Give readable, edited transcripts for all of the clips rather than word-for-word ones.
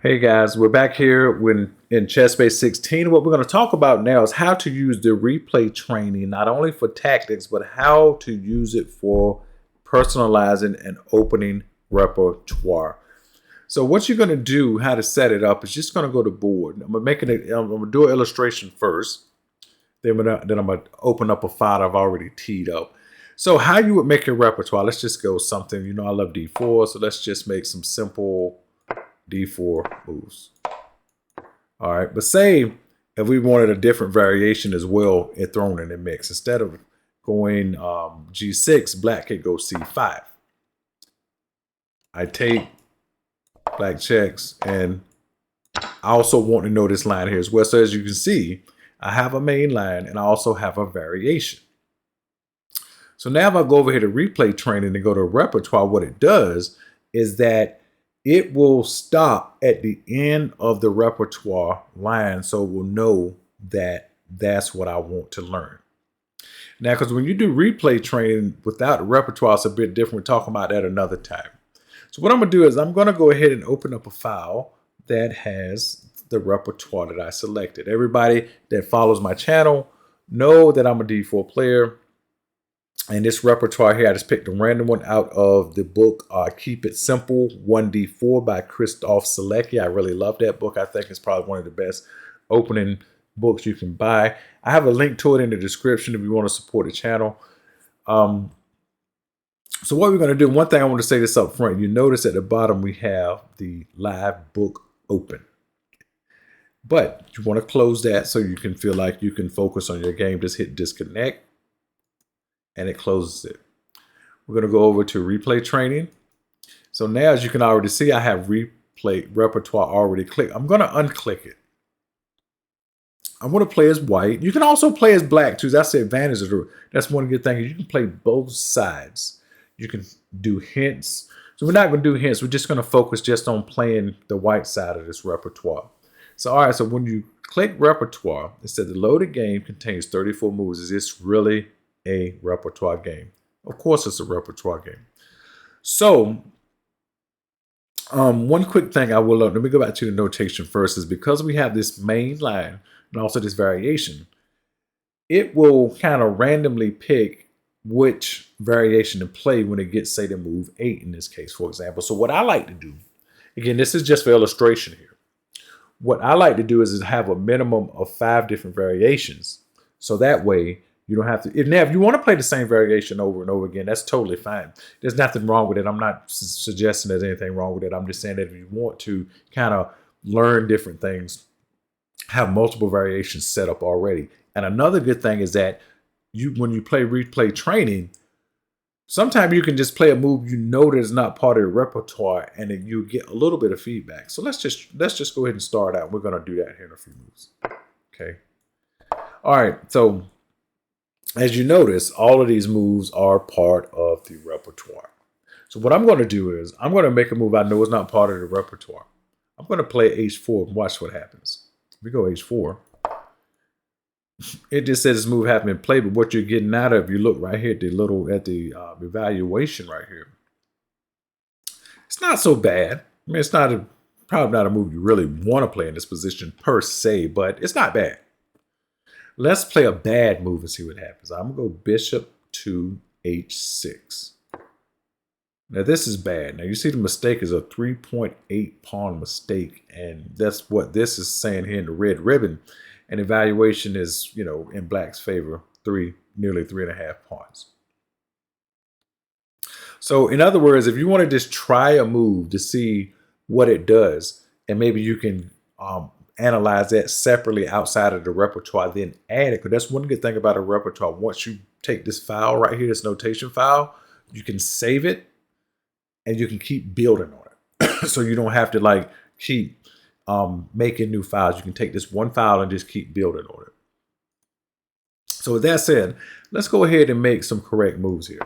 Hey guys, we're back here in Chessbase 16. What we're going to talk about now is how to use the replay training, not only for tactics, but how to use it for personalizing and opening repertoire. So what you're going to do, how to set it up, is just going to go to board. I'm going to do an illustration first. Then I'm going to open up a file I've already teed up. So how you would make your repertoire, let's just go something, I love D4, so let's just make some simple D4 moves. All right, but say if we wanted a different variation as well thrown in the mix, instead of going G6, black could go C5. I take, black checks, and I also want to know this line here as well. So as you can see, I have a main line and I also have a variation. So now if I go over here to replay training and go to repertoire, what it does is that it will stop at the end of the repertoire line, so we'll know that that's what I want to learn. Now, because when you do replay training without a repertoire, it's a bit different. We're talking about that another time. So what I'm going to do is I'm going to go ahead and open up a file that has the repertoire that I selected. Everybody that follows my channel know that I'm a D4 player. And this repertoire here, I just picked a random one out of the book Keep It Simple 1D4 by Christoph Selecki. I really love that book. I think it's probably one of the best opening books you can buy. I have a link to it in the description if you want to support the channel. So what we're going to do, one thing I want to say this up front, you notice at the bottom we have the live book open. But you want to close that so you can feel like you can focus on your game. Just hit disconnect. And it closes it. We're going to go over to replay training. So now, as you can already see, I have replay repertoire already clicked. I'm going to unclick it. I'm going to play as white. You can also play as black too. That's the advantage of it. That's one good thing. You can play both sides. You can do hints. So we're not going to do hints. We're just going to focus just on playing the white side of this repertoire. So all right. So when you click repertoire, it said the loaded game contains 34 moves. Is this really a repertoire game? Of course it's a repertoire game. So one quick thing I will let me go back to the notation first, is because we have this main line and also this variation, it will kind of randomly pick which variation to play when it gets, say, to move 8 in this case, for example. So what I like to do, again, this is just for illustration here. What I like to do is have a minimum of 5 different variations. So that way you don't have to. If you want to play the same variation over and over again, that's totally fine. There's nothing wrong with it. I'm not suggesting there's anything wrong with it. I'm just saying that if you want to kind of learn different things, have multiple variations set up already. And another good thing is that when you play replay training, sometimes you can just play a move that is not part of your repertoire, and then you get a little bit of feedback. So let's just go ahead and start out. We're going to do that here in a few moves. Okay. All right. So as you notice, all of these moves are part of the repertoire. So what I'm going to do is I'm going to make a move I know is not part of the repertoire. I'm going to play H4 and watch what happens. We go H4. It just says this move hasn't been played, but what you're getting out of, you look right here at the evaluation right here. It's not so bad. I mean, it's probably not a move you really want to play in this position per se, but it's not bad. Let's play a bad move and see what happens. I'm going to go bishop to H6. Now this is bad. Now you see the mistake is a 3.8 pawn mistake, and that's what this is saying here in the red ribbon. And evaluation is, in black's favor, nearly 3.5 pawns. So in other words, if you want to just try a move to see what it does, and maybe you can analyze that separately outside of the repertoire, then add it. Because that's one good thing about a repertoire. Once you take this file right here, this notation file, you can save it and you can keep building on it. So you don't have to keep making new files. You can take this one file and just keep building on it. So with that said, let's go ahead and make some correct moves here.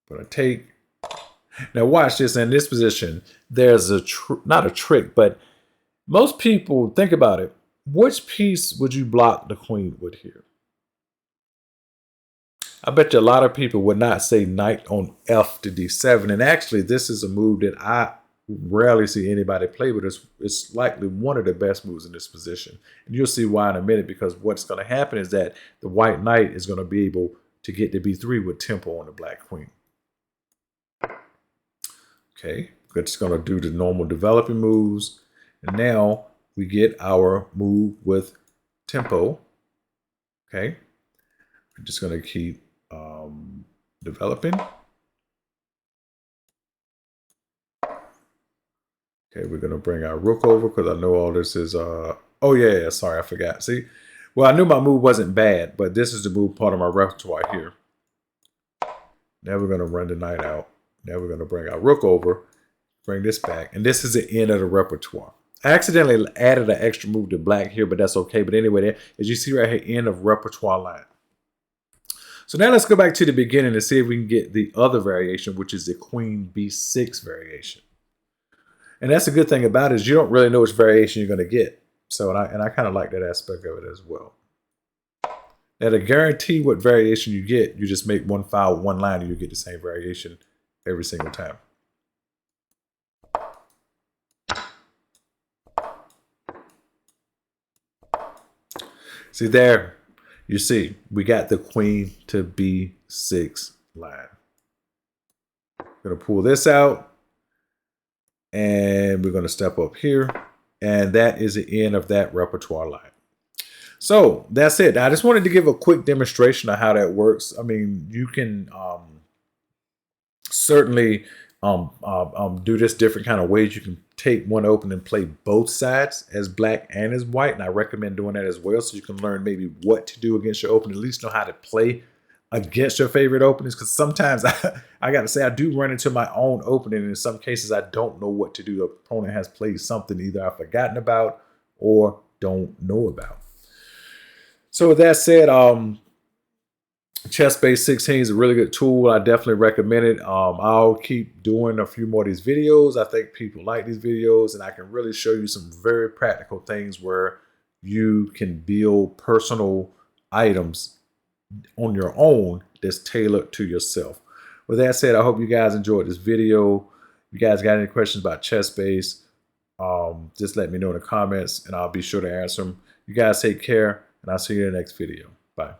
But I take, now watch this. In this position, there's not a trick, but most people, think about it. Which piece would you block the queen with here? I bet you a lot of people would not say knight on F to D7. And actually, this is a move that I rarely see anybody play, but it's likely one of the best moves in this position. And you'll see why in a minute, because what's going to happen is that the white knight is going to be able to get to b3 with tempo on the black queen. Okay, we're just going to do the normal developing moves. And now we get our move with tempo. Okay, we're just going to keep developing. Okay, we're going to bring our rook over because I know all this is... oh, yeah, sorry, I forgot. See? Well, I knew my move wasn't bad, but this is the move part of my repertoire here. Now we're going to run the knight out. Now we're going to bring our rook over, bring this back, and this is the end of the repertoire. I accidentally added an extra move to black here, but that's okay. But anyway, as you see right here, end of repertoire line. So now let's go back to the beginning and see if we can get the other variation, which is the queen b6 variation. And that's a good thing about it, is you don't really know which variation you're going to get. So, and I kind of like that aspect of it as well. Now, to guarantee what variation you get, you just make one file, one line, and you get the same variation every single time. See there, you see, we got the queen to b6 line. I'm going to pull this out, and we're going to step up here, and that is the end of that repertoire line. So that's it. I just wanted to give a quick demonstration of how that works. I mean, you can certainly do this different kind of ways. You can take one open and play both sides, as black and as white, and I recommend doing that as well, so you can learn maybe what to do against your opening, at least know how to play against your favorite openings, because sometimes I got to say I do run into my own opening, and in some cases I don't know what to do. The opponent has played something either I've forgotten about or don't know about. So with that said, Chessbase 16 is a really good tool. I definitely recommend it. I'll keep doing a few more of these videos. I think people like these videos, and I can really show you some very practical things where you can build personal items on your own that's tailored to yourself. With that said, I hope you guys enjoyed this video. If you guys got any questions about Chessbase, just let me know in the comments, and I'll be sure to answer them. You guys take care, and I'll see you in the next video. Bye.